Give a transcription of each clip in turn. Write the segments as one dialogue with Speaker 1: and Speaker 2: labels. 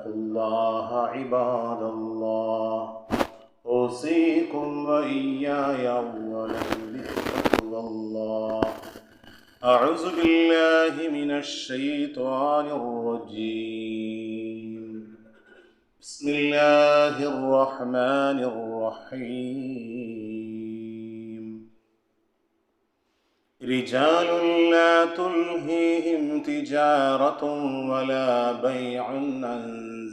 Speaker 1: اتقوا الله عباد الله أوصيكم وإياي أولا بتقوى الله. أعوذ بالله من الشيطان الرجيم. بسم الله الرحمن الرحيم. رجال لا تلهيهم تجارة ولا بيع عن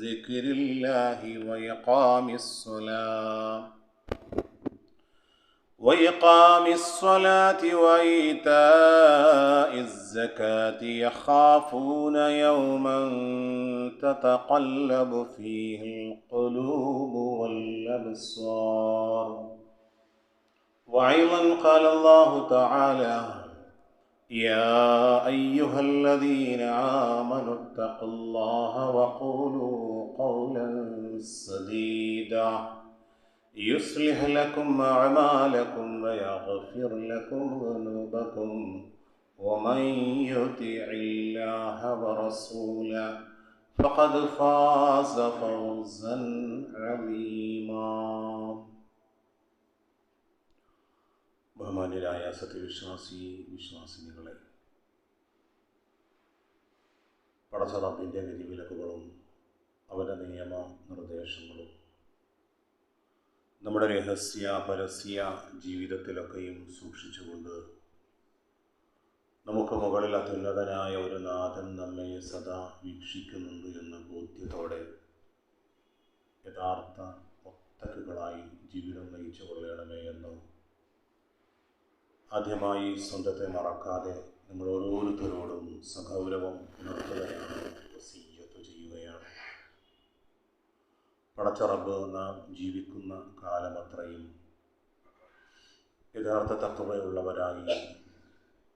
Speaker 1: ذكر الله وإقام الصلاة وإيتاء الزكاة يخافون يوما تتقلب فيه القلوب والأبصار. وأيضا قال الله تعالى: يا أيها الذين آمنوا اتقوا الله وقولوا قولا سديدا يصلح لكم أعمالكم ويغفر لكم ذنوبكم ومن يطع الله ورسوله فقد فاز فوزا عظيما. ബഹുമാന്യരായ വിശ്വാസിനികളെ, പടച്ച റബ്ബിൻ്റെ വിധിവിലക്കുകളും അവൻ്റെ നിയമ നിർദ്ദേശങ്ങളും നമ്മുടെ രഹസ്യ പരസ്യ ജീവിതത്തിലൊക്കെയും സൂക്ഷിച്ചുകൊണ്ട് നമുക്ക് മുകളിൽ അത്യുന്നതനായ ഒരു നാഥൻ നമ്മെ സദാ വീക്ഷിക്കുന്നുണ്ട് എന്ന ബോധ്യത്തോടെ യഥാർത്ഥ മുത്തഖികളായി ജീവിതം നയിച്ചു കൊള്ളണമേ എന്ന് ആദ്യമായി സ്വന്തത്തെ മറക്കാതെ നിങ്ങൾ ഓരോരുത്തരോടും സഗൗരവം ഉണർത്തുകയാണ്, വസിയ്യത്ത് ചെയ്യുകയാണ്. പടച്ച റബ്ബ് നാം ജീവിക്കുന്ന കാലമത്രയും യഥാർത്ഥ തഖ്വയുള്ളവരായി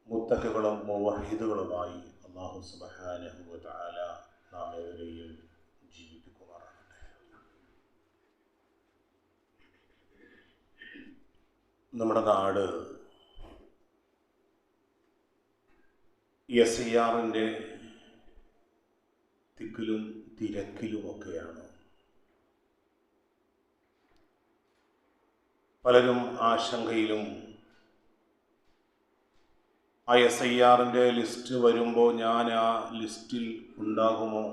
Speaker 1: മുത്തഖികളും മുവഹിദുകളുമായി അല്ലാഹു സുബ്ഹാനഹു വ തആല നാം ഏവരെയും ജീവിപ്പിക്കുമാറാകട്ടെ. നമ്മുടെ നാട് SIR-ൻ്റെ തിക്കിലും തിരക്കിലുമൊക്കെയാണ്. പലരും ആശങ്കയിലും ആ SIR-ൻ്റെ ലിസ്റ്റ് വരുമ്പോൾ ഞാൻ ആ ലിസ്റ്റിൽ ഉണ്ടാകുമോ,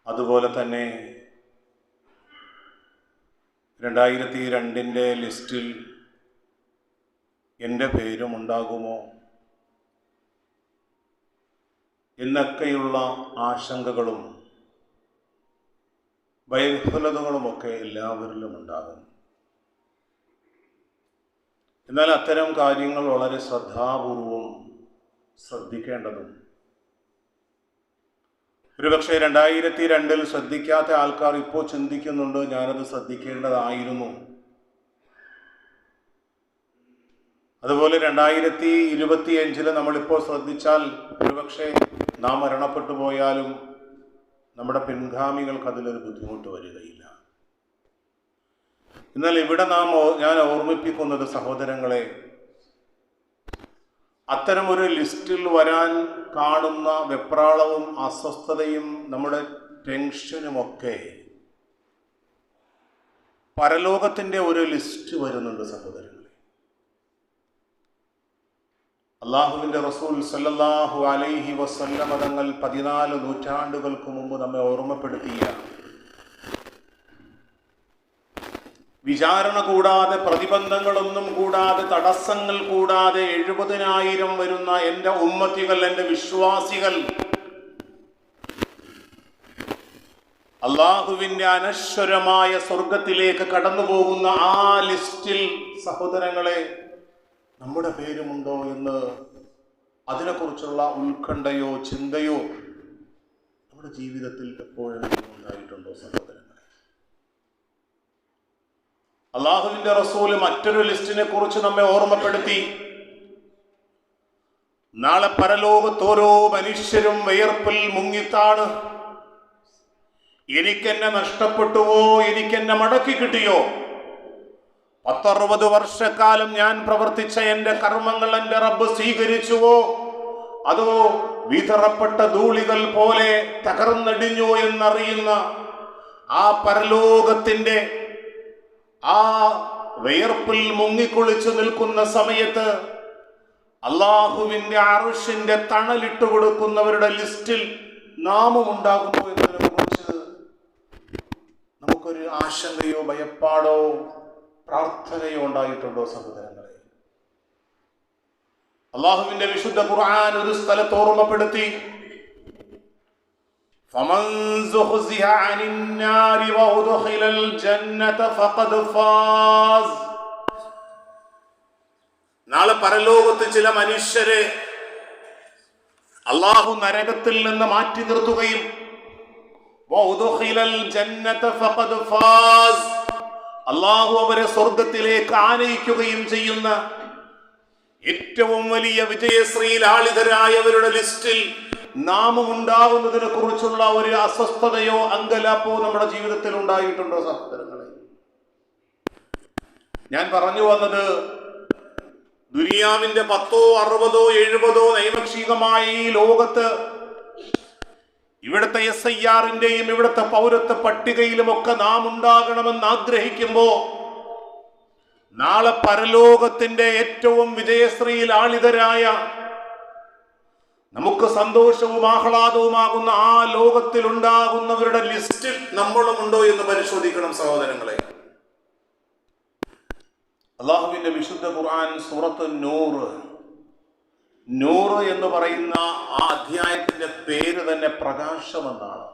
Speaker 1: അതുപോലെ തന്നെ 2002-ൻ്റെ ലിസ്റ്റിൽ എൻ്റെ പേരും ഉണ്ടാകുമോ എന്നൊക്കെയുള്ള ആശങ്കകളും ഭയഫലതകളുമൊക്കെ എല്ലാവരിലും ഉണ്ടാകും. എന്നാൽ അത്തരം കാര്യങ്ങൾ വളരെ ശ്രദ്ധാപൂർവം ശ്രദ്ധിക്കേണ്ടതും, ഒരുപക്ഷെ 2002-ൽ ശ്രദ്ധിക്കാത്ത ആൾക്കാർ ഇപ്പോൾ ചിന്തിക്കുന്നുണ്ട് ഞാനത് ശ്രദ്ധിക്കേണ്ടതായിരുന്നു. അതുപോലെ 2025-ൽ നമ്മളിപ്പോൾ ശ്രദ്ധിച്ചാൽ ഒരുപക്ഷെ നാം മരണപ്പെട്ടു പോയാലും നമ്മുടെ പിൻഗാമികൾക്ക് അതിലൊരു ബുദ്ധിമുട്ട് വരികയില്ല. എന്നാൽ ഇവിടെ ഞാൻ ഓർമ്മിപ്പിക്കുന്നത് സഹോദരങ്ങളെ, അത്തരമൊരു ലിസ്റ്റിൽ വരാൻ കാണുന്ന വെപ്രാളവും അസ്വസ്ഥതയും നമ്മുടെ ടെൻഷനുമൊക്കെ പരലോകത്തിൻ്റെ ഒരു ലിസ്റ്റ് വരുന്നുണ്ട് സഹോദരങ്ങളെ. അള്ളാഹുവിൻ്റെ റസൂൽ സല്ലല്ലാഹു അലൈഹി വസല്ലമ തങ്ങൾ 14 നൂറ്റാണ്ടുകൾക്ക് മുമ്പ് നമ്മെ ഓർമ്മപ്പെടുത്തിയ, വിചാരണ കൂടാതെ, പ്രതിബന്ധങ്ങളൊന്നും കൂടാതെ, തടസ്സങ്ങൾ കൂടാതെ 70,000 വരുന്ന എൻ്റെ ഉമ്മത്തികൾ, എൻ്റെ വിശ്വാസികൾ അള്ളാഹുവിൻ്റെ അനശ്വരമായ സ്വർഗത്തിലേക്ക് കടന്നു പോകുന്ന ആ ലിസ്റ്റിൽ സഹോദരങ്ങളെ നമ്മുടെ പേരുമുണ്ടോ എന്ന് അതിനെക്കുറിച്ചുള്ള ഉത്കണ്ഠയോ ചിന്തയോ നമ്മുടെ ജീവിതത്തിൽ എപ്പോഴെങ്കിലും ഉണ്ടായിട്ടുണ്ടോ സഹോദരങ്ങളെ? അള്ളാഹുവിൻ്റെ റസൂൽ മറ്റൊരു ലിസ്റ്റിനെ കുറിച്ച് നമ്മെ ഓർമ്മപ്പെടുത്തി. നാളെ പരലോകത്ത് ഓരോ മനുഷ്യരും വിയർപ്പിൽ മുങ്ങിത്താണ്, എനിക്കെന്നെ നഷ്ടപ്പെട്ടുവോ, എനിക്കെന്നെ മടക്കി കിട്ടിയോ, 10-60 വർഷക്കാലം ഞാൻ പ്രവർത്തിച്ച എൻ്റെ കർമ്മങ്ങൾ എൻ്റെ റബ്ബ് സ്വീകരിച്ചുവോ, അതോ വിതറപ്പെട്ട ധൂളികൾ പോലെ തകർന്നടിഞ്ഞോ എന്നറിയുന്ന ആ പരലോകത്തിന്റെ ആ വിയർപ്പിൽ മുങ്ങിക്കുളിച്ചു നിൽക്കുന്ന സമയത്ത് അള്ളാഹുവിന്റെ അർശിന്റെ തണലിട്ട് കൊടുക്കുന്നവരുടെ ലിസ്റ്റിൽ നാമം ഉണ്ടാകുമോ എന്നതിനെ കുറിച്ച് നമുക്കൊരു ആശങ്കയോ ഭയപ്പാടോ പ്രാർത്ഥനയോ ഉണ്ടായിട്ടുണ്ടോ സഹോദരങ്ങളെ? അള്ളാഹുവിന്റെ വിശുദ്ധ ഖുർആൻ ഒരു സ്ഥലത്ത് ഓർമ്മപ്പെടുത്തി, ഫമൻ സുഖ്സിഹ അനിൻ നാരി വഉദ്ഖിലൽ ജന്നത ഫഖദ് ഫാസ്. നാളെ പരലോകത്ത് ചില മനുഷ്യരെ അള്ളാഹു നരകത്തിൽ നിന്ന് മാറ്റി നിർത്തുകയും വഉദ്ഖിലൽ ജന്നത ഫഖദ് ഫാസ്, അള്ളാഹു അവരെ സ്വർഗത്തിലേക്ക് ആനയിക്കുകയും ചെയ്യുന്ന ഏറ്റവും വലിയ വിജയശ്രീ ലാളിതരായവരുടെ ലിസ്റ്റിൽ നാമമുണ്ടാകുന്നതിനെ കുറിച്ചുള്ള ഒരു അസ്വസ്ഥതയോ അങ്കലാപ്പോ നമ്മുടെ ജീവിതത്തിൽ ഉണ്ടായിട്ടുണ്ടോ സഹോദരങ്ങളെ? ഞാൻ പറഞ്ഞു വന്നത്, ദുനിയാവിന്റെ 10, 60, 70 നൈമിഷികമായി ഈ ലോകത്ത് ഇവിടുത്തെ SIRന്റെയും ഇവിടുത്തെ പൗരത്വ പട്ടികയിലുമൊക്കെ നാം ഉണ്ടാകണമെന്ന് ആഗ്രഹിക്കുമ്പോ നാളെ പരലോകത്തിന്റെ ഏറ്റവും വിജയശ്രീ ലാളിതരായ നമുക്ക് സന്തോഷവും ആഹ്ലാദവുമാകുന്ന ആ ലോകത്തിൽ ഉണ്ടാകുന്നവരുടെ ലിസ്റ്റിൽ നമ്മളും ഉണ്ടോ എന്ന് പരിശോധിക്കണം സഹോദരങ്ങളെ. അള്ളാഹുവിന്റെ വിശുദ്ധ ഖുർആൻ സൂറത്ത് നൂറ് എന്ന് പറയുന്ന ആ അധ്യായത്തിന്റെ പേര് തന്നെ പ്രകാശമെന്നാണ്.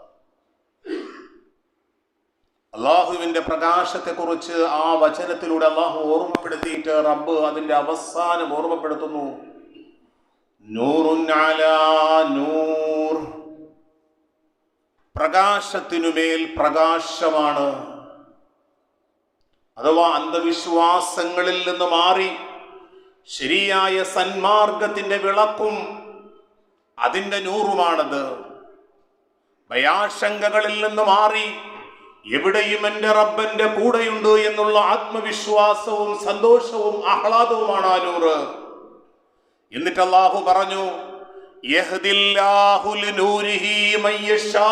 Speaker 1: അള്ളാഹുവിന്റെ പ്രകാശത്തെ കുറിച്ച് ആ വചനത്തിലൂടെ അള്ളാഹു ഓർമ്മപ്പെടുത്തിയിട്ട് റബ്ബ് അതിന്റെ അവസാനം ഓർമ്മപ്പെടുത്തുന്നു, നൂറുൻ അലാ നൂർ, പ്രകാശത്തിനുമേൽ പ്രകാശമാണ്. അഥവാ അന്ധവിശ്വാസങ്ങളിൽ നിന്ന് മാറി ശരിയായ സന്മാർഗത്തിന്റെ വിളക്കും അതിന്റെ നൂറുമാണത്. ഭയാശങ്കകളിൽ നിന്ന് മാറി എവിടെയും എൻ്റെ റബ്ബന്റെ കൂടെയുണ്ട് എന്നുള്ള ആത്മവിശ്വാസവും സന്തോഷവും ആഹ്ലാദവുമാണ് ആ നൂറ്. എന്നിട്ട് അല്ലാഹു പറഞ്ഞു, യഹ്ദില്ലാഹു ലിനൂരിഹി മയ്യശാ,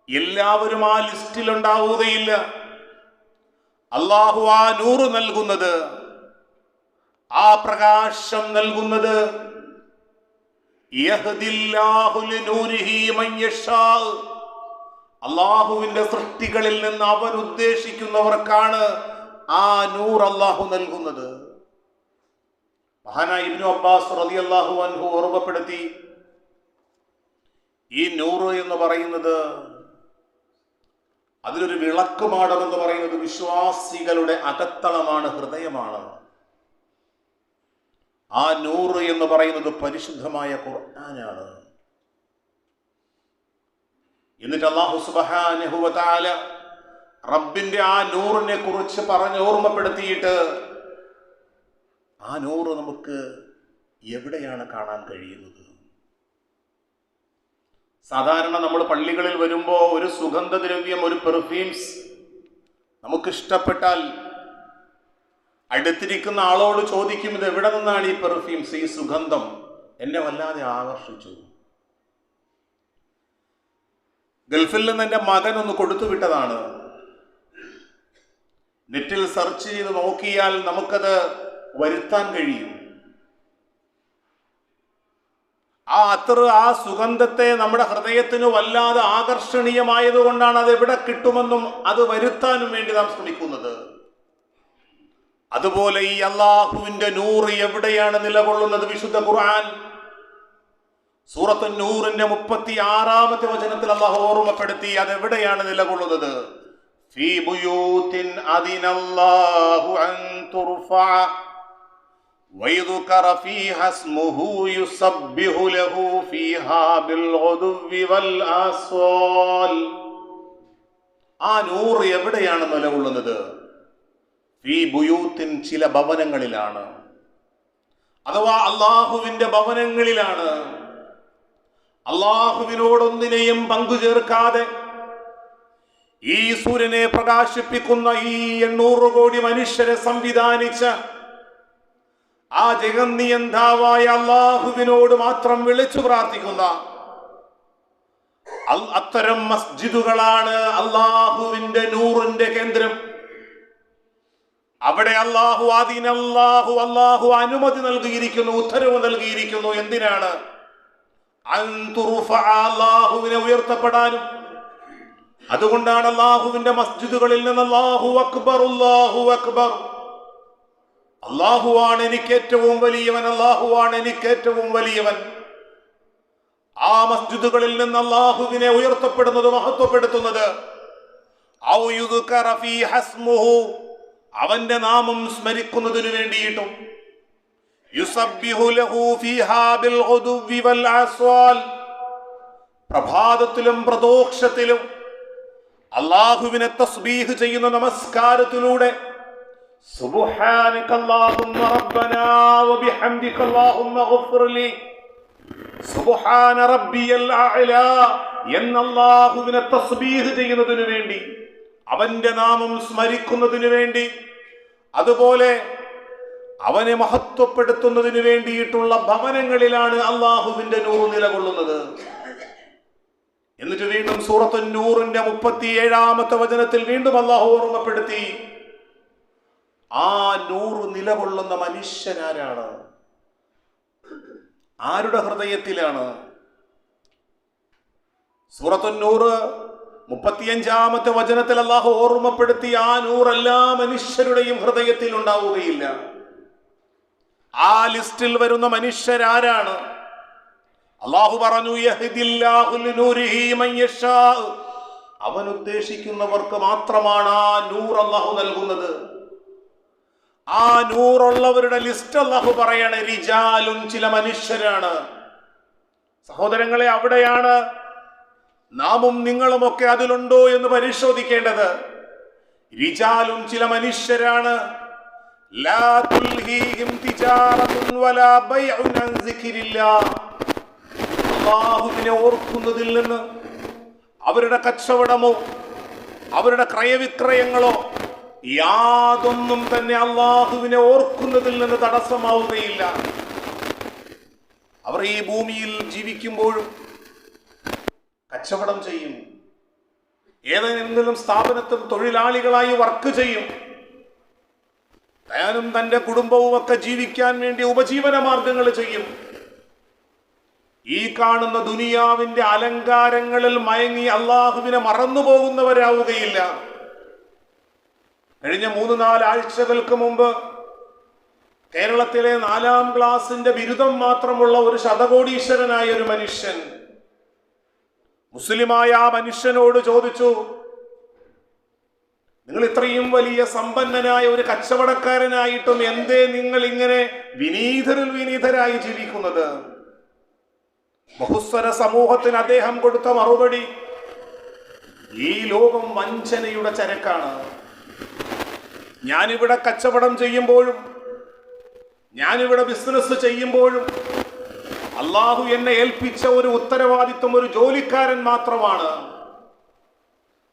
Speaker 1: എല്ലാവരും ആ ലിസ്റ്റിൽ ഉണ്ടാവുകയില്ല. അല്ലാഹു ആ നൂറ് നൽകുന്നത്, ആ പ്രകാശം നൽകുന്നത്, യഹ്ദില്ലാഹു ലിനൂരിഹി മയ്യശാ, അള്ളാഹുവിന്റെ സൃഷ്ടികളിൽ നിന്ന് അവൻ ഉദ്ദേശിക്കുന്നവർക്കാണ് ആ നൂർ അള്ളാഹു നൽകുന്നത്. മഹാനായ ഇബ്നു അബ്ബാസ് റളിയല്ലാഹു അൻഹു ഓർമ്മപ്പെടുത്തി, ഈ നൂറ് എന്ന് പറയുന്നത്, അതിലൊരു വിളക്കുമാടമെന്ന് പറയുന്നത് വിശ്വാസികളുടെ അകത്തളമാണ്, ഹൃദയമാണ്. ആ നൂറ് എന്ന് പറയുന്നത് പരിശുദ്ധമായ ഖുർആനാണ്. എന്നിട്ട് അല്ലാഹു സുബ്ഹാനഹു വ തആല റബ്ബിന്റെ ആ നൂറിനെ കുറിച്ച് പറഞ്ഞ് ഓർമ്മപ്പെടുത്തിയിട്ട്, ആ നൂറ് നമുക്ക് എവിടെയാണ് കാണാൻ കഴിയുന്നത്? സാധാരണ നമ്മൾ പള്ളികളിൽ വരുമ്പോൾ ഒരു സുഗന്ധദ്രവ്യം, ഒരു പെർഫ്യൂംസ് നമുക്ക് ഇഷ്ടപ്പെട്ടാൽ അടുത്തിരിക്കുന്ന ആളോട് ചോദിക്കും, ഇത് എവിടെ നിന്നാണ് ഈ പെർഫ്യൂംസ്, ഈ സുഗന്ധം എന്നെ വല്ലാതെ ആകർഷിച്ചു. ഗൾഫിൽ നിന്ന് എൻ്റെ മകൻ ഒന്ന് കൊടുത്തു വിട്ടതാണ്. നെറ്റിൽ സെർച്ച് ചെയ്ത് നോക്കിയാൽ നമുക്കത് വരുത്താൻ കഴിയും. ആ അത്തർ, ആ സുഗന്ധത്തെ നമ്മുടെ ഹൃദയത്തിന് വല്ലാതെ ആകർഷണീയമായതുകൊണ്ടാണ് അത് എവിടെ കിട്ടുമെന്നും അത് വരുത്താനും വേണ്ടി നാം ശ്രമിക്കുന്നത്. അതുപോലെ ഈ അല്ലാഹുവിന്റെ നൂറ് എവിടെയാണ് നിലകൊള്ളുന്നത്? വിശുദ്ധ ഖുർആൻ സൂറത്ത് നൂറിന്റെ 36-ാമത്തെ വചനത്തിൽ അല്ലാഹു ഓർമ്മപ്പെടുത്തി അതെവിടെയാണ് നിലകൊള്ളുന്നത്. ഫീ ബുയൂത്തിൻ അദിനല്ലാഹു അൻ തുർഫഅ വയദ്കറ ഫീഹാ ഇസ്മുഹു യുസബ്ബിഹു ലഹു ഫീഹാ ബിൽ ഗുദുവ്വി വൽ ആസ്വാൽ. ആ നൂറ് എവിടെയാണ് നിലകൊള്ളുന്നത്? ഫീ ബുയൂത്തിൻ, ചില ഭവനങ്ങളിലാണ്, അഥവാ അല്ലാഹുവിന്റെ ഭവനങ്ങളിലാണ്. അല്ലാഹുവിനോടൊന്നിനെയും പങ്കുചേർക്കാതെ ഈ സൂര്യനെ പ്രകാശിപ്പിക്കുന്ന ഈ 800 കോടി മനുഷ്യരെ സംവിധാനിച്ച ആ ജഗന്നിയന്താവായ അള്ളാഹുവിനോട് മാത്രം വിളിച്ചു പ്രാർത്ഥിക്കുന്ന അത്തരം മസ്ജിദുകളാണ് അള്ളാഹുവിന്റെ നൂറിന്റെ കേന്ദ്രം. അവിടെ അള്ളാഹു അനുമതി നൽകിയിരിക്കുന്നു, ഉത്തരവ് നൽകിയിരിക്കുന്നു. എന്തിനാണ്? അല്ലാഹുവിനെ ഉയർത്തപ്പെടാനും. അതുകൊണ്ടാണ് അള്ളാഹുവിന്റെ മസ്ജിദുകളിൽ നിന്ന് അല്ലാഹു അക്ബർ, അല്ലാഹു അക്ബർ, അല്ലാഹുവാണ് എനിക്ക് ഏറ്റവും വലിയവൻ, അല്ലാഹുവാണ് എനിക്ക് ഏറ്റവും വലിയവൻ. ആ മസ്ജിദുകളിൽ നിന്ന് അള്ളാഹുവിനെ ഉയർത്തപ്പെടുന്നത്, മഹത്വപ്പെടുത്തുന്നത്, ഔ യുദ്കറ ഫീ ഹസ്മുഹു, അവന്റെ നാമം സ്മരിക്കുന്നതിനു വേണ്ടിയിട്ടും, യുസബ്ബിഹു ലഹു ഫീഹാ ബിൽ ഗുദുവ്വി വൽ ആസ്വാൽ, പ്രഭാതത്തിലും പ്രദോക്ഷത്തിലും അള്ളാഹുവിനെ തസ്ബീഹ് ചെയ്യുന്ന നമസ്കാരത്തിലൂടെ സുബ്ഹാനക അല്ലാഹുമ്മ റബ്ബനാ വബിഹംദിക അല്ലാഹുമ്മ ഗഫിർലി സുബ്ഹാന റബ്ബിയൽ അഅ്ലാ എന്ന അല്ലാഹുവിനെ തസ്ബീഹ് ചെയ്യുന്നതിനു വേണ്ടി, അവന്റെ നാമം സ്മരിക്കുന്നതിനു വേണ്ടി, അതുപോലെ അവനെ മഹത്വപ്പെടുത്തുന്നതിന് വേണ്ടിയിട്ടുള്ള ഭവനങ്ങളിലാണ് അള്ളാഹുവിന്റെ നൂർ നിലകൊള്ളുന്നത്. എന്നിട്ട് വീണ്ടും സൂറത്തു നൂറിന്റെ 37-ാമത്തെ വചനത്തിൽ വീണ്ടും അള്ളാഹു ഓർമ്മപ്പെടുത്തി, ആ നൂർ നിലകൊള്ളുന്ന മനുഷ്യനാരാണ്? ആരുടെ ഹൃദയത്തിലാണ്? സൂറത്തു നൂർ 35-ാമത്തെ വചനത്തിൽ അള്ളാഹു ഓർമ്മപ്പെടുത്തി, ആ നൂർ എല്ലാ മനുഷ്യരുടെയും ഹൃദയത്തിൽ ഉണ്ടാവുകയില്ല. ആ ലിസ്റ്റിൽ വരുന്ന മനുഷ്യരാരാണ്? അള്ളാഹു പറഞ്ഞു, യഹ്ദില്ലാഹു ലിനൂരിഹി മൻ യശാ, അവൻ ഉദ്ദേശിക്കുന്നവർക്ക് മാത്രമാണ് ആ നൂർ അള്ളാഹു നൽകുന്നത്. ആ നൂറുള്ളവരുടെ ലിസ്റ്റ് അള്ളാഹു പറയാണ്, റിജാലും, ചില മനുഷ്യരാണ്. സഹോദരങ്ങളെ, അവിടെയാണ് നാമും നിങ്ങളുമൊക്കെ അതിലുണ്ടോ എന്ന് പരിശോധിക്കേണ്ടത്. റിജാലും, ചില മനുഷ്യരാണ്. ലാ തുൽഹീഹിം തിജാറത്തുൻ വലാ ബൈഉൻ അൻ സിക്രില്ലാഹ്, അല്ലാഹുവിനെ ഓർക്കുന്നതിൽ നിന്ന് അവരുടെ കച്ചവടമോ അവരുടെ ക്രയവിക്രയങ്ങളോ യാതൊന്നും തന്നെ അല്ലാഹുവിനെ ഓർക്കുന്നതിൽ നിന്ന് തടസ്സമാവുകയില്ല. അവർ ഈ ഭൂമിയിൽ ജീവിക്കുമ്പോഴും കച്ചവടം ചെയ്യും, ഏതെങ്കിലും സ്ഥാപനത്തിൽ തൊഴിലാളികളായി വർക്ക് ചെയ്യും, താനും തന്റെ കുടുംബവും ഒക്കെ ജീവിക്കാൻ വേണ്ടി ഉപജീവന മാർഗങ്ങൾ ചെയ്യും. ഈ കാണുന്ന ദുനിയാവിന്റെ അലങ്കാരങ്ങളിൽ മയങ്ങി അള്ളാഹുവിനെ മറന്നുപോകുന്നവരാവുകയില്ല. കഴിഞ്ഞ 3-4 ആഴ്ചകൾക്ക് മുമ്പ് കേരളത്തിലെ 4ാം ക്ലാസിന്റെ ബിരുദം മാത്രമുള്ള ഒരു ശതകോടീശ്വരനായ ഒരു മനുഷ്യൻ, മുസ്ലിമായ ആ മനുഷ്യനോട് ചോദിച്ചു, നിങ്ങൾ ഇത്രയും വലിയ സമ്പന്നനായ ഒരു കച്ചവടക്കാരനായിട്ടും എന്തേ നിങ്ങൾ ഇങ്ങനെ വിനീതരിൽ വിനീതരായി ജീവിക്കുന്നത്? ബഹുസ്വര സമൂഹത്തിന് അദ്ദേഹം കൊടുത്ത മറുപടി, ഈ ലോകം വഞ്ചനയുടെ ചരക്കാണ്. ഞാനിവിടെ കച്ചവടം ചെയ്യുമ്പോഴും ഞാനിവിടെ ബിസിനസ് ചെയ്യുമ്പോഴും അള്ളാഹു എന്നെ ഏൽപ്പിച്ച ഒരു ഉത്തരവാദിത്വം ഒരു ജോലിക്കാരൻ മാത്രമാണ്.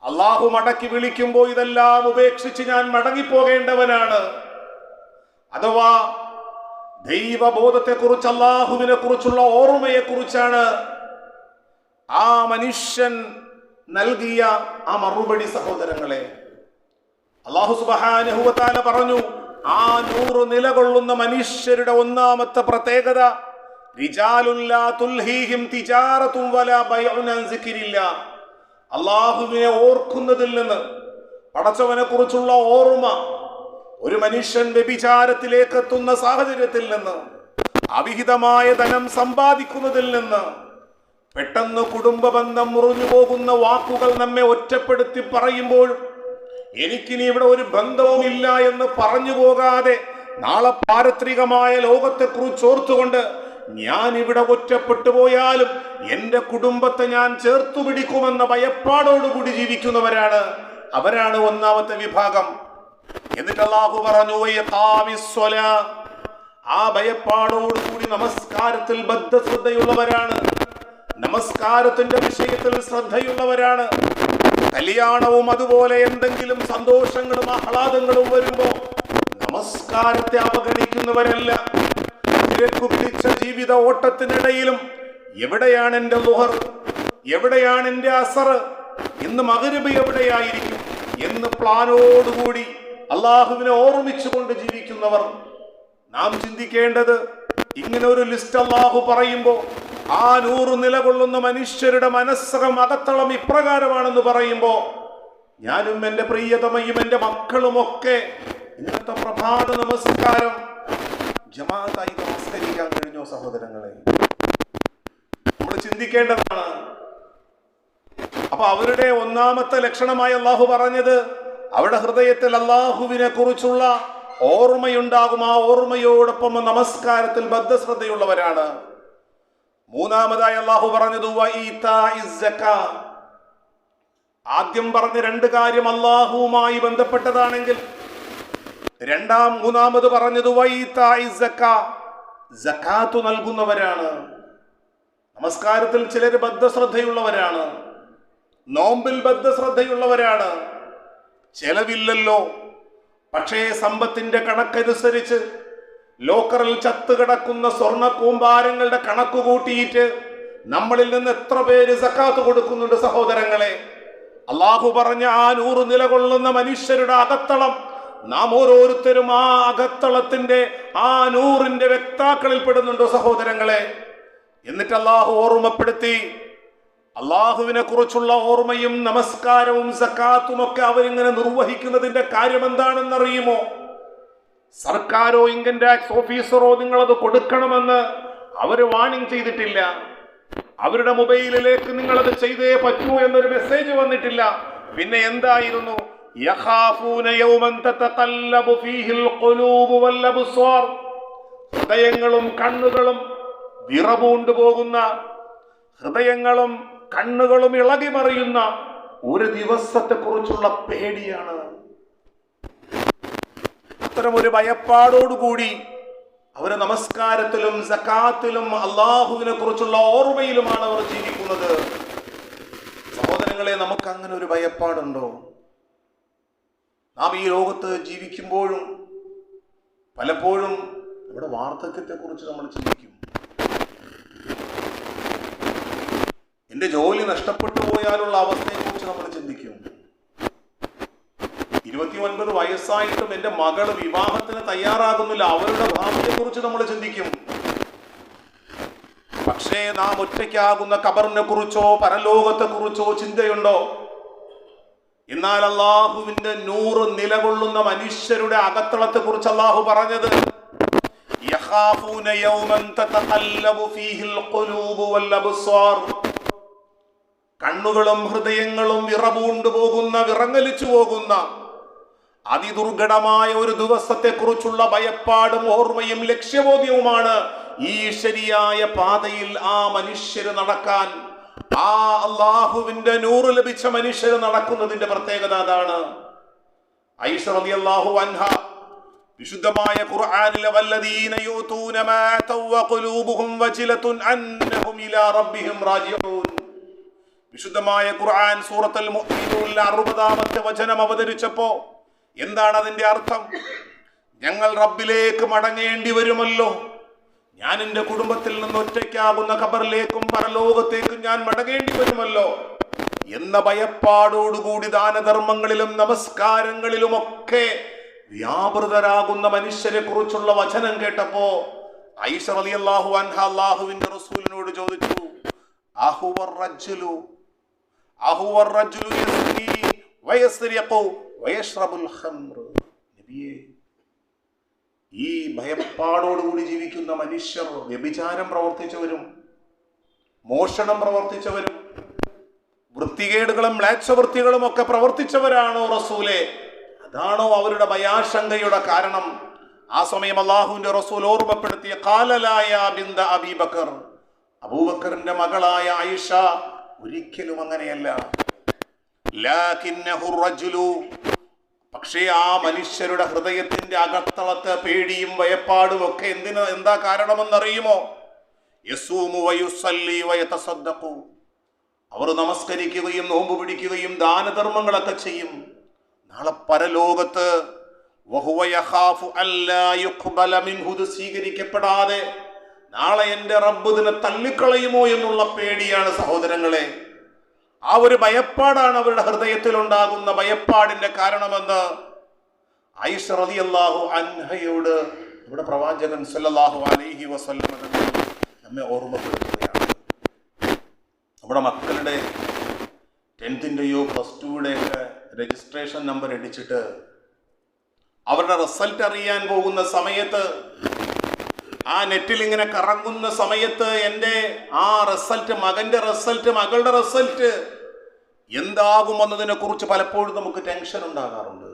Speaker 1: അള്ളാഹു മടക്കി വിളിക്കുമ്പോൾ ഇതെല്ലാം ഉപേക്ഷിച്ച് ഞാൻ മടങ്ങിപ്പോകേണ്ടവനാണ്. അഥവാ ദൈവബോധത്തെക്കുറിച്ച്, അള്ളാഹുവിനെ കുറിച്ചുള്ള ഓർമ്മയെക്കുറിച്ചാണ് ആ മനുഷ്യൻ നൽകിയ ആ മറുപടി. സഹോദരങ്ങളെ, അല്ലാഹു സുബ്ഹാനഹു വ തആല പറഞ്ഞു, ആ നൂറ് നിലകൊള്ളുന്ന മനുഷ്യരുടെ ഒന്നാമത്തെ പ്രത്യേകത, റിജാലുൻ ലാ തുൽഹീഹിം തിജാറത്തുൻ വലാ ബൈഉൻ അൻ സിക്രില്ലാഹ്, അല്ലാഹുവിനെ ഓർക്കുന്നതിൽ നിന്ന്, പടച്ചവനെ കുറിച്ചുള്ള ഓർമ്മ, ഒരു മനുഷ്യൻ വ്യഭിചാരത്തിലേക്ക് എത്തുന്ന സാഹചര്യത്തിൽ നിന്ന്, അവിഹിതമായ ധനം സമ്പാദിക്കുന്നതിൽ നിന്ന്, പെട്ടെന്ന് കുടുംബ ബന്ധം മുറിഞ്ഞു പോകുന്ന വാക്കുകൾ നമ്മെ ഒറ്റപ്പെടുത്തി പറയുമ്പോഴും എനിക്കിനി ഇവിടെ ഒരു ബന്ധവുമില്ല എന്ന് പറഞ്ഞു പോകാതെ നാളെ പാരത്രികമായ ലോകത്തെക്കുറിച്ച് ഓർത്തുകൊണ്ട് ഞാൻ ഇവിടെ ഒറ്റപ്പെട്ടു പോയാലും എന്റെ കുടുംബത്തെ ഞാൻ ചേർത്തു പിടിക്കുമെന്ന ഭയപ്പാടോടുകൂടി ജീവിക്കുന്നവരാണ്. അവരാണ് ഒന്നാമത്തെ വിഭാഗം. എന്നിട്ട് അല്ലാഹു പറഞ്ഞു, ആ ഭയപ്പാടോടുകൂടി നമസ്കാരത്തിൽ ബദ്ധശ്രദ്ധയുള്ളവരാണ്, നമസ്കാരത്തിന്റെ വിഷയത്തിൽ ശ്രദ്ധയുള്ളവരാണ്. കല്യാണവും അതുപോലെ എന്തെങ്കിലും സന്തോഷങ്ങളും ആഹ്ലാദങ്ങളും വരുമ്പോ നമസ്കാരത്തെ അവഗണിക്കുന്നവരല്ല. തിരക്കു പിടിച്ച ജീവിത ഓട്ടത്തിനിടയിലും എവിടെയാണ് എൻ്റെ ളുഹർ, എവിടെയാണ് എൻ്റെ അസർ, ഇന്ന് മഗ്രിബ് എവിടെയായിരിക്കും എന്ന് പ്ലാനോടുകൂടി അള്ളാഹുവിനെ ഓർമ്മിച്ചുകൊണ്ട് ജീവിക്കുന്നവർ. നാം ചിന്തിക്കേണ്ടത്, ഇങ്ങനെ ഒരു ലിസ്റ്റ് അള്ളാഹു പറയുമ്പോൾ ആ 100 നിലകൊള്ളുന്ന മനുഷ്യരുടെ മനസ്സകം അകത്തളം ഇപ്രകാരമാണെന്ന് പറയുമ്പോൾ ഞാനും എൻ്റെ പ്രിയതമയും എൻ്റെ മക്കളുമൊക്കെ ഇന്നത്തെ പ്രഭാത നമസ്കാരം ജമാഅത്തായി നമസ്കരിക്കാൻ കഴിഞ്ഞോ സഹോദരങ്ങളെ? നമ്മൾ ചിന്തിക്കേണ്ടതാണ്. അപ്പൊ അവരുടെ ഒന്നാമത്തെ ലക്ഷണമായി അള്ളാഹു പറഞ്ഞത് അവരുടെ ഹൃദയത്തിൽ അള്ളാഹുവിനെ കുറിച്ചുള്ള ഓർമ്മയുണ്ടാകും. ആ ഓർമ്മയോടൊപ്പം നമസ്കാരത്തിൽ ബദ്ധശ്രദ്ധയുള്ളവരാണ്. മൂന്നാമതായി അള്ളാഹു പറഞ്ഞത് ആദ്യം പറഞ്ഞ 2 കാര്യം അള്ളാഹുവുമായി ബന്ധപ്പെട്ടതാണെങ്കിൽ മൂന്നാമത് പറഞ്ഞത് സക്കാത്ത് നൽകുന്നവരാണ്. നമസ്കാരത്തിൽ ചിലർ ബദ്ധശ്രദ്ധയുള്ളവരാണ്, നോമ്പിൽ ബദ്ധശ്രദ്ധയുള്ളവരാണ്. ചെലവില്ലല്ലോ, പക്ഷേ സമ്പത്തിന്റെ കണക്കനുസരിച്ച് ലോക്കറിൽ ചത്തുകിടക്കുന്ന സ്വർണ്ണ കൂമ്പാരങ്ങളുടെ കണക്ക് കൂട്ടിയിട്ട് നമ്മളിൽ നിന്ന് എത്ര പേര് സക്കാത്ത് കൊടുക്കുന്നുണ്ട് സഹോദരങ്ങളെ? അള്ളാഹു പറഞ്ഞ ആ 100 നിലകൊള്ളുന്ന മനുഷ്യരുടെ അകത്തളം നാം ഓരോരുത്തരും ആ അകത്തളത്തിന്റെ ആ 100ന്റെ വ്യക്താക്കളിൽ പെടുന്നുണ്ടോ സഹോദരങ്ങളെ? എന്നിട്ട് അള്ളാഹു ഓർമ്മപ്പെടുത്തി, അള്ളാഹുവിനെ കുറിച്ചുള്ള ഓർമ്മയും നമസ്കാരവും സക്കാത്തും ഒക്കെ അവരിങ്ങനെ നിർവഹിക്കുന്നതിന്റെ കാര്യം എന്താണെന്നറിയുമോ? സർക്കാരോ ഇൻകം ടാക്സ് ഓഫീസറോ നിങ്ങളത് കൊടുക്കണമെന്ന് അവര് വാണിംഗ് ചെയ്തിട്ടില്ല. അവരുടെ മൊബൈലിലേക്ക് നിങ്ങളത് ചെയ്തേ പറ്റൂ എന്നൊരു മെസ്സേജ് വന്നിട്ടില്ല. പിന്നെ എന്തായിരുന്നു? ഹൃദയങ്ങളും കണ്ണുകളും വിറപൂണ്ടു പോകുന്ന, ഹൃദയങ്ങളും കണ്ണുകളും ഇളകി മറിയുന്ന ഒരു ദിവസത്തെ കുറിച്ചുള്ള പേടിയാണ്. അത്തരം ഒരു ഭയപ്പാടോടുകൂടി അവര് നമസ്കാരത്തിലും സക്കാത്തിലും അള്ളാഹുവിനെ കുറിച്ചുള്ള ഓർമ്മയിലുമാണ് അവർ ജീവിക്കുന്നത്. സഹോദരങ്ങളെ, നമുക്ക് അങ്ങനെ ഒരു ഭയപ്പാടുണ്ടോ? നാം ഈ ലോകത്ത് ജീവിക്കുമ്പോഴും പലപ്പോഴും നമ്മുടെ വാർദ്ധക്യത്തെ കുറിച്ച് നമ്മൾ ചിന്തിക്കും. എന്റെ ജോലി നഷ്ടപ്പെട്ടു പോയാലുള്ള അവസ്ഥയെ കുറിച്ച് നമ്മൾ ചിന്തിക്കും. 29 വയസ്സായിട്ടും എൻ്റെ മകള് വിവാഹത്തിന് തയ്യാറാകുന്നില്ല, അവരുടെ ഭാവിയെ കുറിച്ച് നമ്മൾ ചിന്തിക്കും. പക്ഷേ നാം ഒറ്റയ്ക്കാകുന്ന ഖബറിനെ കുറിച്ചോ പരലോകത്തെ കുറിച്ചോ ചിന്തയുണ്ടോ? എന്നാൽ അള്ളാഹുവിന്റെ 100 നിലകൊള്ളുന്ന മനുഷ്യരുടെ അകത്തളത്തെ കുറിച്ച് അള്ളാഹു പറഞ്ഞത് കണ്ണുകളും ഹൃദയങ്ങളും വിറപൂണ്ടു പോകുന്ന, വിറങ്ങലിച്ചു പോകുന്ന അതിദുർഘടമായ ഒരു ദിവസത്തെ കുറിച്ചുള്ള ഭയപ്പാടും ഓർമ്മയും ലക്ഷ്യബോധ്യവുമാണ് ഈ ശരിയായ പാതയിൽ ആ മനുഷ്യര് നടക്കാൻ, ആ അള്ളാഹുവിന്റെ 100 ലഭിച്ച മനുഷ്യര് നടക്കുന്നതിന്റെ പ്രത്യേകത അതാണ്. ആയിഷ റളിയല്ലാഹു അൻഹ വിശുദ്ധമായ ഖുർആനിലെ വല്ലദീന യൂതൂന മാ തവഖുലൂബുഹും വജിലതുൻ അന്നഹും ഇലാ റബ്ബിഹിം റാജിഊൻ. വിശുദ്ധമായ ഖുർആൻ സൂറത്തുൽ മുഅ്മിനൂൻ 60ാമത്തെ വചനം അവതരിച്ചപ്പോ എന്താണ് അതിന്റെ അർത്ഥം? ഞങ്ങൾ റബ്ബിലേക്ക് മടങ്ങേണ്ടി വരുമല്ലോ, ഞാൻ എൻ്റെ കുടുംബത്തിൽ നിന്ന് ഒറ്റയ്ക്കാകുന്ന ഖബറിലേക്കും പരലോകത്തേക്കും ഞാൻ മടങ്ങേണ്ടി വരുമല്ലോ എന്ന ഭയപ്പാടോടുകൂടി ദാനധർമ്മങ്ങളിലും നമസ്കാരങ്ങളിലുമൊക്കെ വ്യാപൃതരാകുന്ന മനുഷ്യരെ കുറിച്ചുള്ള വചനം കേട്ടപ്പോ ആയിഷ റളിയല്ലാഹു അൻഹ അല്ലാഹുവിന്റെ റസൂലിനോട് ചോദിച്ചു, അഹുവർ റജ്ജുലു യസ്നി വയസ്രിഖു വയശ്റബുൽ ഖംർ. നബിയേ, ഈ ഭയപ്പാടോടുകൂടി ജീവിക്കുന്ന മനുഷ്യർ വ്യഭിചാരം പ്രവർത്തിച്ചവരും മോഷണം പ്രവർത്തിച്ചവരും വൃത്തികേടുകളും മ്ലേച്ഛവൃത്തികളും ഒക്കെ പ്രവർത്തിച്ചവരാണോ റസൂലേ? അതാണോ അവരുടെ ഭയാശങ്കയുടെ കാരണം? ആ സമയം അല്ലാഹുവിന്റെ റസൂൽ ഓർമ്മപ്പെടുത്തിയ ഖാലലായ ബിന്ത അബീബക്കർ, അബൂബക്കറിന്റെ മകളായ ആയിഷ, ഒരിക്കലും അങ്ങനെയല്ല. ലാകിന്നഹു റജുലു, പക്ഷേ ആ മനുഷ്യരുടെ ഹൃദയത്തിന്റെ അകത്തളത്തെ പേടിയും ഭയപ്പാടും ഒക്കെ എന്താ കാരണമെന്നറിയുമോ? യസൂമു വയുസല്ലി വയതസദ്ദഖു, അവർ നമസ്കരിക്കുകയും നോമ്പ് പിടിക്കുകയും ദാനധർമ്മങ്ങളൊക്കെ ചെയ്യും. നാളെ പരലോകത്ത് വഹുവ യഖാഫു അല്ലാ യുഖ്ബല മിൻഹു, സ്വീകരിക്കപ്പെടാതെ നാളെ എൻ്റെ റബ്ബ് ഇതിനെ തള്ളിക്കളയുമോ എന്നുള്ള പേടിയാണ് സഹോദരങ്ങളെ. ആ ഒരു ഭയപ്പാടാണ് അവരുടെ ഹൃദയത്തിൽ ഉണ്ടാകുന്ന ഭയപ്പാടിന്റെ കാരണമെന്ന് ആയിഷ റളിയല്ലാഹു അൻഹയോട് ഇവിടെ പ്രവാചകൻ സല്ലല്ലാഹു അലൈഹി വസല്ലം നമ്മെ ഓർമ്മപ്പെടുത്തുകയാണ്. നമ്മുടെ മക്കളുടെ 10th പ്ലസ് 2 രജിസ്ട്രേഷൻ നമ്പർ അടിച്ചിട്ട് അവരുടെ റിസൾട്ട് അറിയാൻ പോകുന്ന സമയത്ത് ആ നെറ്റിൽ ഇങ്ങനെ കറങ്ങുന്ന സമയത്ത് എൻ്റെ ആ റിസൾട്ട്, മകന്റെ റിസൾട്ട്, മകളുടെ റിസൾട്ട് എന്താകുമെന്നതിനെ കുറിച്ച് പലപ്പോഴും നമുക്ക് ടെൻഷൻ ഉണ്ടാകാറുണ്ട്.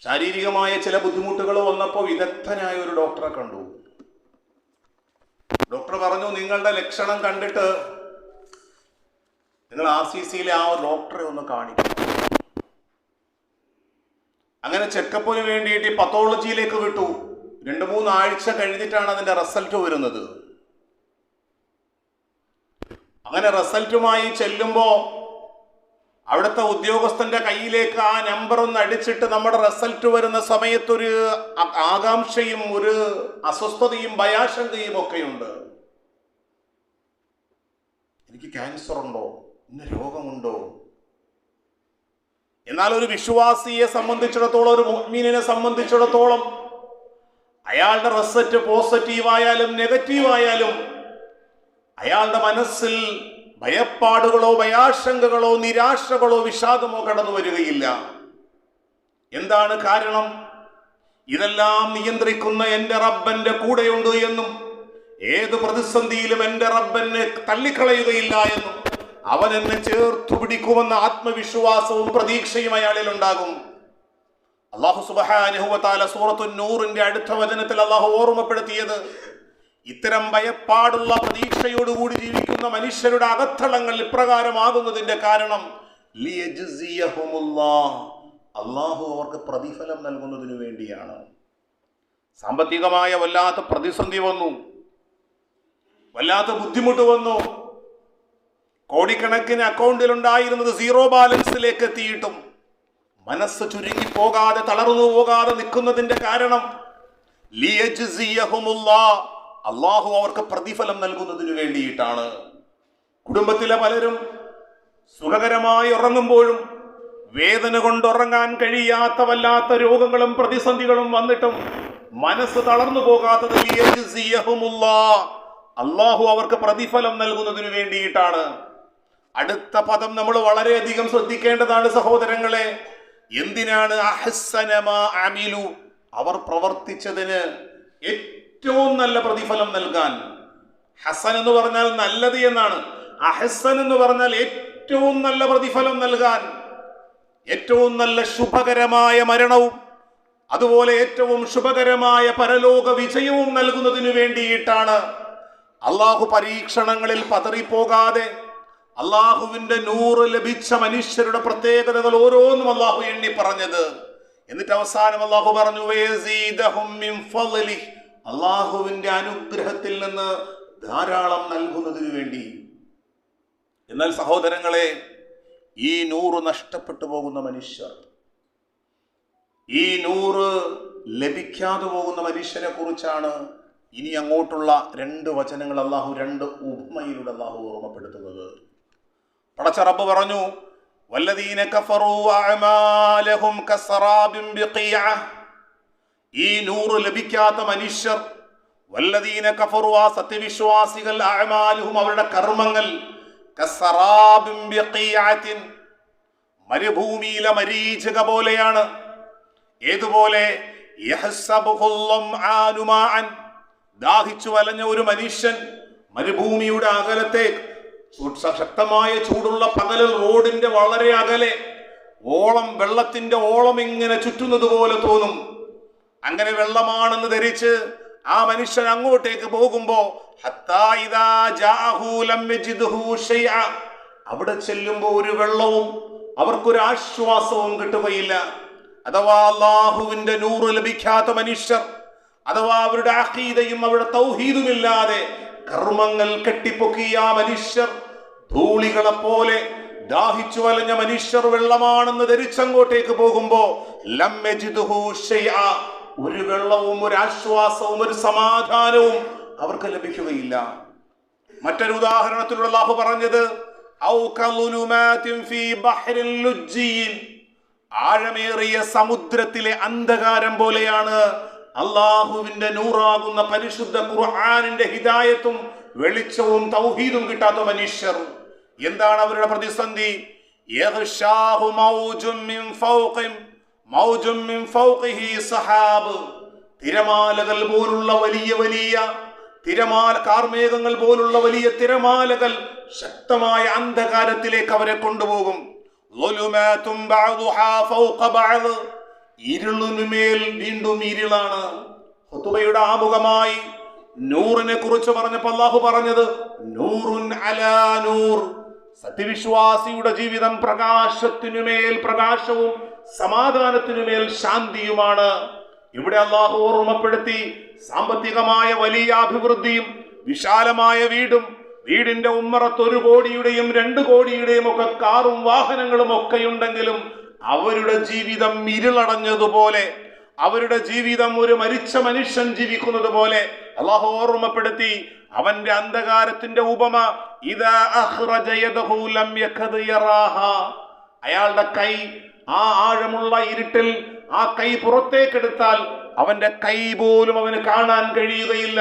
Speaker 1: ശാരീരികമായ ചില ബുദ്ധിമുട്ടുകൾ വന്നപ്പോൾ വിദഗ്ധനായ ഒരു ഡോക്ടറെ കണ്ടു. ഡോക്ടർ പറഞ്ഞു, നിങ്ങളുടെ ലക്ഷണം കണ്ടിട്ട് നിങ്ങൾ RCCയിലെ ആ ഡോക്ടറെ ഒന്ന് കാണിക്കണം. അങ്ങനെ ചെക്കപ്പിന് വേണ്ടിയിട്ട് പത്തോളജിയിലേക്ക് വിട്ടു. 2-3 ആഴ്ച കഴിഞ്ഞിട്ടാണ് അതിന്റെ റിസൾട്ട് വരുന്നത്. അങ്ങനെ റിസൾട്ടുമായി ചെല്ലുമ്പോ അവിടുത്തെ ഉദ്യോഗസ്ഥന്റെ കയ്യിലേക്ക് ആ നമ്പർ ഒന്ന് അടിച്ചിട്ട് നമ്മുടെ റിസൾട്ട് വരുന്ന സമയത്തൊരു ആകാംക്ഷയും ഒരു അസ്വസ്ഥതയും ഭയാശങ്കയും ഒക്കെയുണ്ട്. എനിക്ക് ക്യാൻസർ ഉണ്ടോ, ഇന്ന രോഗമുണ്ടോ? എന്നാൽ ഒരു വിശ്വാസിയെ സംബന്ധിച്ചിടത്തോളം, ഒരു മുഅ്മിനിനെ സംബന്ധിച്ചിടത്തോളം അയാളുടെ റിസൾട്ട് പോസിറ്റീവായാലും നെഗറ്റീവായാലും അയാളുടെ മനസ്സിൽ ഭയപ്പാടുകളോ ഭയാശങ്കകളോ നിരാശകളോ വിഷാദമോ കടന്നു വരികയില്ല. എന്താണ് കാരണം? ഇതെല്ലാം നിയന്ത്രിക്കുന്ന എൻ്റെ റബ്ബന്റെ കൂടെയുണ്ട് എന്നും ഏത് പ്രതിസന്ധിയിലും എൻ്റെ റബ്ബനെ തള്ളിക്കളയുകയില്ല എന്നും അവൻ എന്നെ ചേർത്തു പിടിക്കുമെന്ന ആത്മവിശ്വാസവും പ്രതീക്ഷയും അയാളിൽ ഉണ്ടാകും. അല്ലാഹു സുബ്ഹാനഹു വ തആല സൂറത്തുൻ നൂറിന്റെ അടുത്ത വചനത്തിൽ അല്ലാഹു ഓർമ്മപ്പെടുത്തിയത് ഇത്തരം ഭയപ്പാടുള്ള പ്രതീക്ഷയോടുകൂടി ജീവിക്കുന്ന മനുഷ്യരുടെ അകത്തളങ്ങൾ ഇപ്രകാരമാകുന്നതിന്റെ കാരണം അല്ലാഹു അവർക്ക് പ്രതിഫലം നൽകുന്നതിനു വേണ്ടിയാണ്. സാമ്പത്തികമായ വല്ലാത്ത പ്രതിസന്ധി വന്നു, വല്ലാത്ത ബുദ്ധിമുട്ട് വന്നു, കോടിക്കണക്കിന് അക്കൗണ്ടിൽ ഉണ്ടായിരുന്നത് 0 ബാലൻസിലേക്ക് എത്തിയിട്ടും മനസ്സ് ചുരുങ്ങി പോകാതെ തളർന്നു പോകാതെ നിൽക്കുന്നതിന്റെ കാരണം അല്ലാഹു അവർക്ക് പ്രതിഫലം നൽകുന്നതിന് വേണ്ടിയിട്ടാണ്. കുടുംബത്തിലെ പലരും സുഖകരമായി ഉറങ്ങുമ്പോഴും വേദന കൊണ്ടുറങ്ങാൻ കഴിയാത്ത വല്ലാത്ത രോഗങ്ങളും പ്രതിസന്ധികളും വന്നിട്ടും മനസ്സ് തളർന്നു പോകാത്തത് അല്ലാഹു അവർക്ക് പ്രതിഫലം നൽകുന്നതിന് വേണ്ടിയിട്ടാണ്. അടുത്ത പദം നമ്മൾ വളരെയധികം ശ്രദ്ധിക്കേണ്ടതാണ് സഹോദരങ്ങളെ. എന്തിനാണ് അഹ്സന മാ അമിലു, അവർ പ്രവർത്തിച്ചതിന് ഏറ്റവും നല്ല പ്രതിഫലം നൽകാൻ. ഹസൻ എന്ന് പറഞ്ഞാൽ നല്ലത് എന്നാണ്. അഹ്സൻ എന്ന് പറഞ്ഞാൽ ഏറ്റവും നല്ല പ്രതിഫലം നൽകാൻ, ഏറ്റവും നല്ല ശുഭകരമായ മരണവും അതുപോലെ ഏറ്റവും ശുഭകരമായ പരലോക വിജയവും നൽകുന്നതിന് വേണ്ടിയിട്ടാണ് അള്ളാഹു പരീക്ഷണങ്ങളിൽ പതറിപ്പോകാതെ അള്ളാഹുവിന്റെ നൂറ് ലഭിച്ച മനുഷ്യരുടെ പ്രത്യേകതകൾ ഓരോന്നും അള്ളാഹു എണ്ണി പറഞ്ഞത്. എന്നിട്ട് അവസാനം അള്ളാഹു പറഞ്ഞു, അള്ളാഹുവിന്റെ അനുഗ്രഹത്തിൽ നിന്ന് ധാരാളം നൽകുന്നതിന് വേണ്ടി. എന്നാൽ സഹോദരങ്ങളെ, ഈ 100 നഷ്ടപ്പെട്ടു പോകുന്ന മനുഷ്യർ, ഈ 100 ലഭിക്കാതെ പോകുന്ന മനുഷ്യരെ കുറിച്ചാണ് ഇനി അങ്ങോട്ടുള്ള 2 വചനങ്ങൾ അള്ളാഹു 2 ഉപമയിലൂടെ അള്ളാഹു ഓർമ്മപ്പെടുത്തുന്നത്. പടച്ച റബ്ബ് പറഞ്ഞു, വല്ലദീന കഫറൂ അഅമാലഹും കസറാബിൻ ബിഖിഅ. ഈ 100 ലഭിക്കാത്ത മനുഷ്യർ, വല്ലദീന കഫറൂ, ആ സത്യവിശ്വാസികൾ, അഅമാലുഹും അവരുടെ കർമ്മങ്ങൾ, കസറാബിൻ ബിഖിഅത്തിൻ, മരുഭൂമിയിലെ മരീചിക പോലെയാണ്. ഏതുപോലെ? യഹ്സബുഹുൽ മാഅൻ, ദാഹിച്ചു വലഞ്ഞ ഒരു മനുഷ്യൻ മരുഭൂമിയുടെ അകലത്തേക്ക്, ശക്തമായ ചൂടുള്ള പകലിൽ റോഡിന്റെ വളരെ അകലെ ഓളം, വെള്ളത്തിന്റെ ഓളം ഇങ്ങനെ ചുറ്റുന്നത് പോലെ തോന്നും. അങ്ങനെ വെള്ളമാണെന്ന് ധരിച്ച് ആ മനുഷ്യൻ അങ്ങോട്ടേക്ക് പോകുമ്പോ അവിടെ ചെല്ലുമ്പോ ഒരു വെള്ളവും അവർക്കൊരു ആശ്വാസവും കിട്ടുകയില്ല. അഥവാ അല്ലാഹുവിന്റെ നൂറ് ലഭിക്കാത്ത മനുഷ്യർ, അഥവാ അവരുടെ അഖീദയും അവരുടെ തൗഹീദുമില്ലാതെ കർമ്മങ്ങൾ കെട്ടിപ്പൊക്കിയ മനുഷ്യർ, ധൂളികളെ പോലെ ദാഹിച്ചു വലഞ്ഞ മനുഷ്യർ വെള്ളമാണെന്ന് ധരിച്ചങ്ങോട്ടേക്ക് പോകുമ്പോ ഒരു വെള്ളവും ഒരു ആശ്വാസവും ഒരു സമാധാനവും അവർക്ക് ലഭിക്കുകയില്ല. മറ്റൊരു ഉദാഹരണത്തിലൂടെ അല്ലാഹു പറഞ്ഞത് ആഴമേറിയ സമുദ്രത്തിലെ അന്ധകാരം പോലെയാണ് അള്ളാഹുവിന്റെ നൂറാകുന്ന പരിശുദ്ധ ഖുർആനിന്റെ ഹിദായത്തും വെളിച്ചവും തൗഹീദും കിട്ടാത്ത മനുഷ്യർ. എന്താണ് അവരുടെ പ്രതിസന്ധി? തിരമാലകൾ പോലുള്ള വലിയ വലിയ കാർമേഘങ്ങൾ പോലുള്ള വലിയ തിരമാലകൾ ശക്തമായ അന്ധകാരത്തിലേക്ക് അവരെ കൊണ്ടുപോകും. ഇരുളിനുമേൽ വീണ്ടും ഇരുളാണ്. ഖുതുബയുടെ ആമുഖമായി നൂറിനെ കുറിച്ച് പറഞ്ഞപ്പോൾ അല്ലാഹു പറഞ്ഞത് നൂറുൻ അലാ നൂർ. സത്യവിശ്വാസിയുടെ ജീവിതം പ്രകാശത്തിനുമേൽ പ്രകാശവും സമാധാനത്തിനുമേൽ ശാന്തിയുമാണ്. ഇവിടെ അല്ലാഹു ഓർമ്മപ്പെടുത്തി സാമ്പത്തികമായ വലിയ അഭിവൃദ്ധിയും വിശാലമായ വീടിന്റെ ഉമ്മറത്ത് 1 കോടിയുടെയും 2 കോടിയുടെയും ഒക്കെ കാറും വാഹനങ്ങളും ഒക്കെ ഉണ്ടെങ്കിലും അവരുടെ ജീവിതം ഇരുളടഞ്ഞതുപോലെ, അവരുടെ ജീവിതം ഒരു മരിച്ച മനുഷ്യൻ ജീവിക്കുന്നത് പോലെ അല്ലാഹു ഓർമ്മപ്പെടുത്തി. അവന്റെ അന്ധകാരത്തിന്റെ ഉപമ ഇദാ അഖ്റജ യദഹു ലം യഖദ് യറാഹാ. അയാളുടെ കൈ ആ ആഴമുള്ള ഇരുട്ടിൽ ആ കൈ പുറത്തേക്കെടുത്താൽ അവന്റെ കൈ പോലും അവന് കാണാൻ കഴിയുകയില്ല.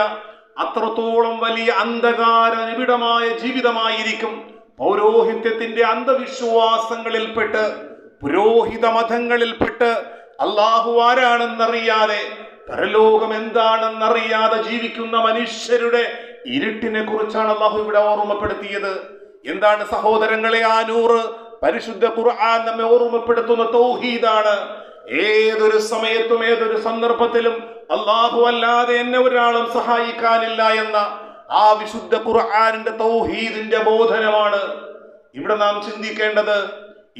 Speaker 1: അത്രത്തോളം വലിയ അന്ധകാര നിബിഡമായ ജീവിതമായിരിക്കും. പൗരോഹിത്യത്തിന്റെ അന്ധവിശ്വാസങ്ങളിൽപ്പെട്ട്, പുരോഹിത മതങ്ങളിൽപ്പെട്ട്, അല്ലാഹു ആരാണെന്നറിയാതെ, പരലോകം എന്താണെന്നറിയാതെ ജീവിക്കുന്ന മനുഷ്യരുടെ ഇരുട്ടിനെ കുറിച്ചാണ് അല്ലാഹു ഇവിടെ ഓർമ്മപ്പെടുത്തിയത്. എന്താണ് സഹോദരങ്ങളെ ആ നൂറ്? പരിശുദ്ധ ഖുർആൻ നമ്മെ ഓർമ്മപ്പെടുത്തുന്ന തൗഹീദാണ്. ഏതൊരു സമയത്തും ഏതൊരു സന്ദർഭത്തിലും അല്ലാഹു അല്ലാതെ എന്നെ ഒരാളും സഹായിക്കാനില്ല എന്ന ആ വിശുദ്ധ ഖുർആനിന്റെ തൗഹീദിന്റെ ബോധനമാണ് ഇവിടെ നാം ചിന്തിക്കേണ്ടത്.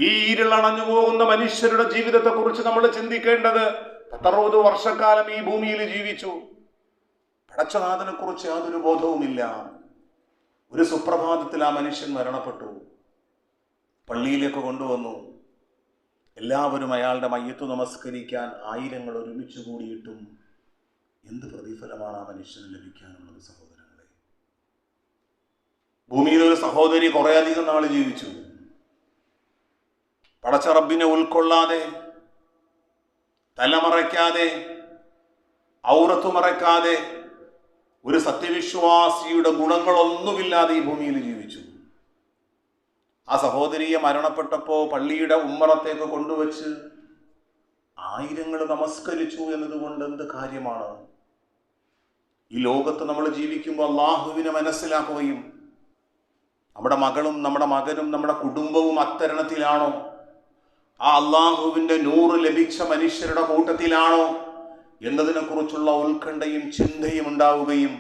Speaker 1: ഈ ഇരുളണഞ്ഞു പോകുന്ന മനുഷ്യരുടെ ജീവിതത്തെ കുറിച്ച് നമ്മൾ ചിന്തിക്കേണ്ടത്. 60 വർഷക്കാലം ഈ ഭൂമിയിൽ ജീവിച്ചു. പടച്ചനാഥനെ കുറിച്ച് യാതൊരു ബോധവുമില്ല. ഒരു സുപ്രഭാതത്തിൽ ആ മനുഷ്യൻ മരണപ്പെട്ടു. പള്ളിയിലേക്ക് കൊണ്ടുവന്നു. എല്ലാവരും അയാളുടെ മയ്യത്ത് നമസ്കരിക്കാൻ ആയിരങ്ങൾ ഒരുമിച്ച് കൂടിയിട്ടും എന്ത് പ്രതിഫലമാണ് ആ മനുഷ്യന് ലഭിക്കാനുള്ളത്? സഹോദരങ്ങളെ, ഭൂമിയിൽ ഒരു സഹോദരി കുറെ അധികം നാൾ ജീവിച്ചു. പടച്ച റബ്ബിനെ ഉൾക്കൊള്ളാതെ, തലമറയ്ക്കാതെ, ഔറത്ത് മറയ്ക്കാതെ, ഒരു സത്യവിശ്വാസിയുടെ ഗുണങ്ങളൊന്നുമില്ലാതെ ഈ ഭൂമിയിൽ ജീവിച്ചു. ആ സഹോദരിയെ മരണപ്പെട്ടപ്പോ പള്ളിയുടെ ഉമ്മറത്തേക്ക് കൊണ്ടുവച്ച് ആയിരങ്ങൾ നമസ്കരിച്ചു എന്നതുകൊണ്ട് എന്ത് കാര്യമാണ്? ഈ ലോകത്ത് നമ്മൾ ജീവിക്കുമ്പോൾ അള്ളാഹുവിനെ മനസ്സിലാക്കുകയും നമ്മുടെ മകളും നമ്മുടെ മകനും നമ്മുടെ കുടുംബവും അത്തരണത്തിലാണോ? ആ അള്ളാഹുവിന്റെ നൂറ് ലഭിച്ച മനുഷ്യരുടെ കൂട്ടത്തിലാണോ എന്നതിനെ കുറിച്ചുള്ള ഉത്കണ്ഠയും ചിന്തയും ഉണ്ടാവുകയും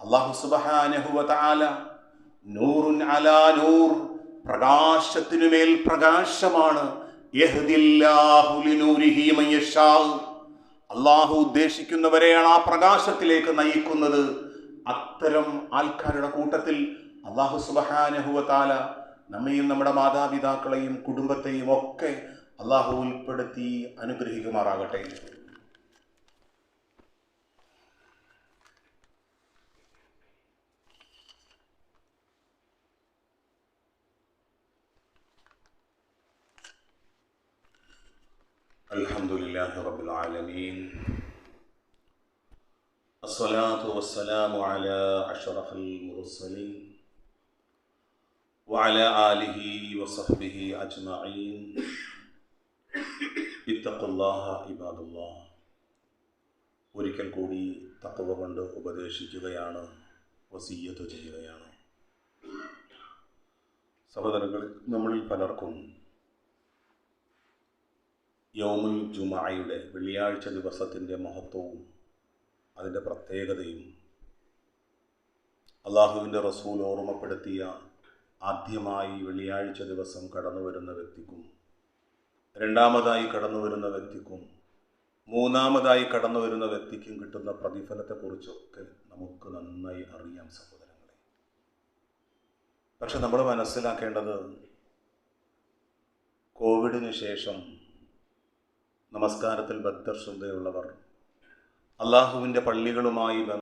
Speaker 1: അല്ലാഹു സുബ്ഹാനഹു വ തആല നൂറുൻ അലാ നൂർ, പ്രകാശത്തിനുമേൽ പ്രകാശമാണ്. യഹ്ദില്ലാഹു ലിനൂരിഹി മൻ യശാ, അല്ലാഹു ഉദ്ദേശിക്കുന്നവരെയാണ് ആ പ്രകാശത്തിലേക്ക് നയിക്കുന്നത്. അത്തരം ആൾക്കാരുടെ കൂട്ടത്തിൽ അല്ലാഹു സുബ്ഹാനഹു വ തആല നമ്മയും നമ്മുടെ മാതാപിതാക്കളെയും കുടുംബത്തെയും ഒക്കെ അല്ലാഹു ഉൾപ്പെടുത്തി അനുഗ്രഹിക്കുമാറാകട്ടെ. അൽഹംദുലില്ലാഹി റബ്ബിൽ ആലമീൻ, അസ്സലാത്തു വസ്സലാമു അലാ അഷ്റഫിൽ മുർസലീൻ വഅലാ ആലിഹി വസഹ്ബിഹി അജ്മഈൻ. ഇത്തഖുല്ലാഹ ഇബാദല്ലാഹ്. ഒരിക്കൽ കൂടി തഖ്വ കൊണ്ട് ഉപദേശിക്കുകയാണ്, വസിയ്യത്ത് ചെയ്യുകയാണ്. സഹോദരങ്ങൾ, നമ്മളിൽ പലർക്കും യൗമുൽ ജുമഅയുടെ വെള്ളിയാഴ്ച ദിവസത്തിൻ്റെ മഹത്വവും അതിൻ്റെ പ്രത്യേകതയും അള്ളാഹുവിൻ്റെ റസൂൽ ഓർമ്മപ്പെടുത്തിയ ആദ്യമായി വെള്ളിയാഴ്ച ദിവസം കടന്നു വരുന്ന വ്യക്തിക്കും, രണ്ടാമതായി കടന്നു വരുന്ന വ്യക്തിക്കും, മൂന്നാമതായി കടന്നു വരുന്ന വ്യക്തിക്കും കിട്ടുന്ന പ്രതിഫലത്തെക്കുറിച്ചൊക്കെ നമുക്ക് നന്നായി അറിയാം സഹോദരങ്ങളെ. പക്ഷെ നമ്മൾ മനസ്സിലാക്കേണ്ടത്, കോവിഡിന് ശേഷം നമസ്കാരത്തിൽ ഭക്തർ ശ്രദ്ധയുള്ളവർ അള്ളാഹുവിൻ്റെ പള്ളികളുമായി